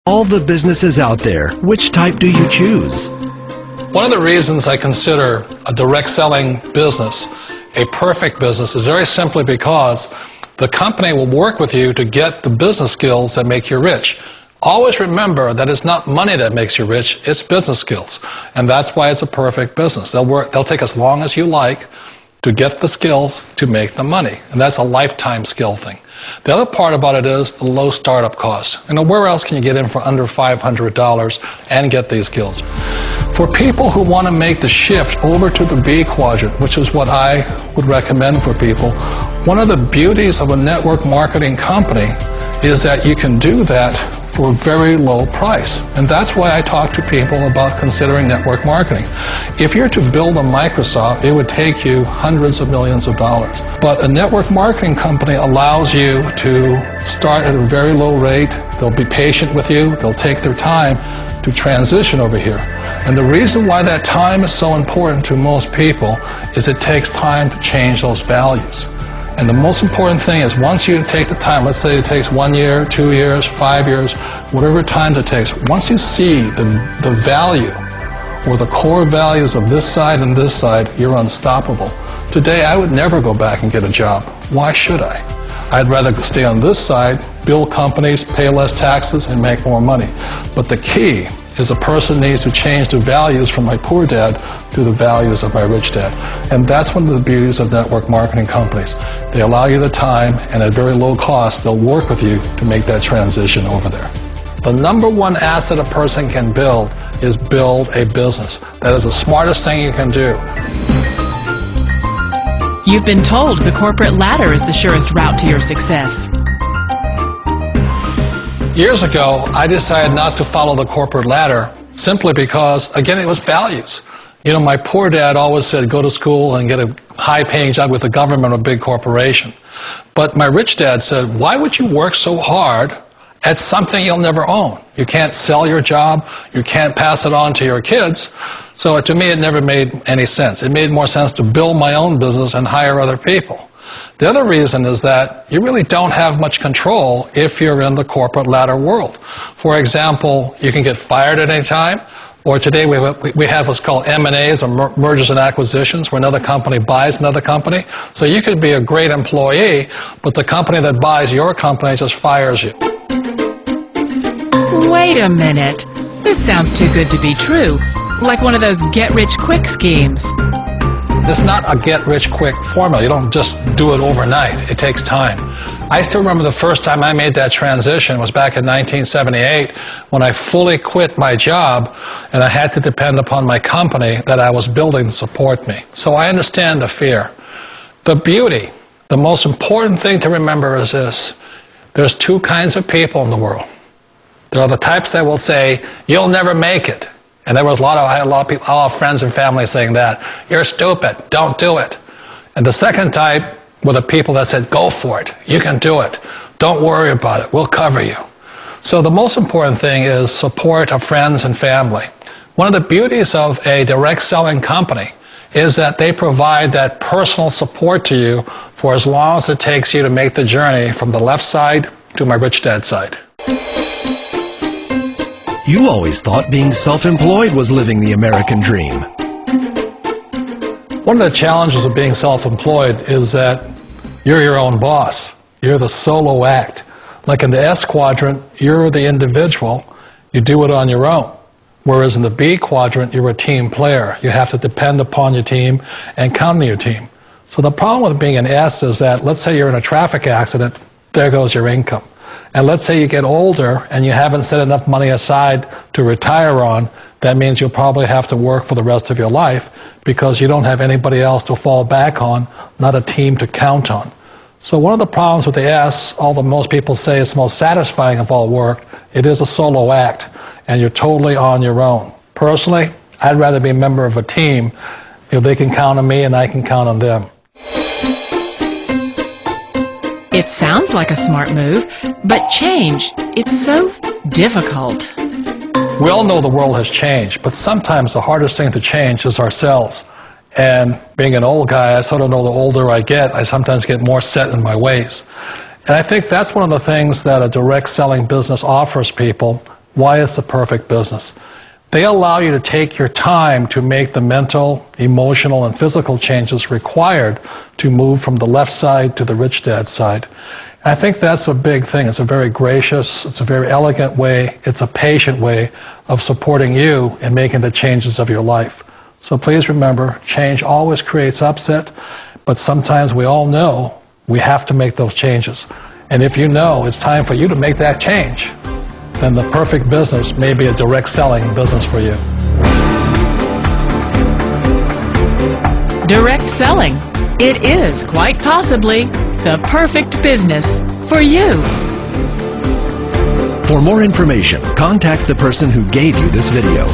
All the businesses out there, which type do you choose? One of the reasons I consider a direct selling business a perfect business is very simply because the company will work with you to get the business skills that make you rich. Always remember that it's not money that makes you rich, it's business skills. And that's why it's a perfect business. They'll take as long as you like to get the skills to make the money. And that's a lifetime skill thing. The other part about it is the low startup cost. You know, where else can you get in for under $500 and get these skills? For people who want to make the shift over to the B quadrant, which is what I would recommend for people, one of the beauties of a network marketing company is that you can do that for a very low price. And that's why I talk to people about considering network marketing. If you're to build a Microsoft, it would take you hundreds of millions of dollars. But a network marketing company allows you to start at a very low rate. They'll be patient with you. They'll take their time to transition over here. And the reason why that time is so important to most people is it takes time to change those values. And the most important thing is once you take the time, let's say it takes 1 year, 2 years, 5 years, whatever time it takes, once you see the value or the core values of this side and this side, you're unstoppable. Today, I would never go back and get a job. Why should I? I'd rather stay on this side, build companies, pay less taxes, and make more money. But the key is a person needs to change the values from my poor dad to the values of my rich dad. And that's one of the beauties of network marketing companies. They allow you the time, and at very low cost, they'll work with you to make that transition over there. The number one asset a person can build is build a business. That is the smartest thing you can do. You've been told the corporate ladder is the surest route to your success. Years ago, I decided not to follow the corporate ladder simply because, again, it was values. You know, my poor dad always said, go to school and get a high-paying job with the government or a big corporation. But my rich dad said, why would you work so hard at something you'll never own? You can't sell your job. You can't pass it on to your kids. So to me, it never made any sense. It made more sense to build my own business and hire other people. The other reason is that you really don't have much control if you're in the corporate ladder world. For example, you can get fired at any time, or today we have what's called M&As, or mergers and acquisitions, where another company buys another company. So you could be a great employee, but the company that buys your company just fires you. Wait a minute. This sounds too good to be true. Like one of those get-rich-quick schemes. It's not a get-rich-quick formula. You don't just do it overnight. It takes time. I still remember the first time I made that transition was back in 1978 when I fully quit my job and I had to depend upon my company that I was building to support me. So I understand the fear. The beauty, the most important thing to remember is this. There's two kinds of people in the world. There are the types that will say, you'll never make it. And there was I had a lot of people, a lot of friends and family saying that. You're stupid. Don't do it. And the second type were the people that said, go for it. You can do it. Don't worry about it. We'll cover you. So the most important thing is support of friends and family. One of the beauties of a direct selling company is that they provide that personal support to you for as long as it takes you to make the journey from the left side to my rich dad side. You always thought being self-employed was living the American dream. One of the challenges of being self-employed is that you're your own boss. You're the solo act. Like in the S quadrant, you're the individual. You do it on your own. Whereas in the B quadrant, you're a team player. You have to depend upon your team and count on your team. So the problem with being an S is that, let's say you're in a traffic accident, there goes your income. And let's say you get older and you haven't set enough money aside to retire on, that means you'll probably have to work for the rest of your life because you don't have anybody else to fall back on, not a team to count on. So one of the problems with the S, although most people say it's the most satisfying of all work, it is a solo act and you're totally on your own. Personally, I'd rather be a member of a team. You know, they can count on me and I can count on them. It sounds like a smart move, but change, it's so difficult. We all know the world has changed, but sometimes the hardest thing to change is ourselves. And being an old guy, I sort of know the older I get, I sometimes get more set in my ways. And I think that's one of the things that a direct selling business offers people why it's the perfect business. They allow you to take your time to make the mental, emotional, and physical changes required to move from the left side to the rich dad side. And I think that's a big thing. It's a very gracious, it's a very elegant way, it's a patient way of supporting you in making the changes of your life. So please remember, change always creates upset, but sometimes we all know we have to make those changes. And if you know it's time for you to make that change, then the perfect business may be a direct selling business for you. Direct selling. It is quite possibly the perfect business for you. For more information, contact the person who gave you this video.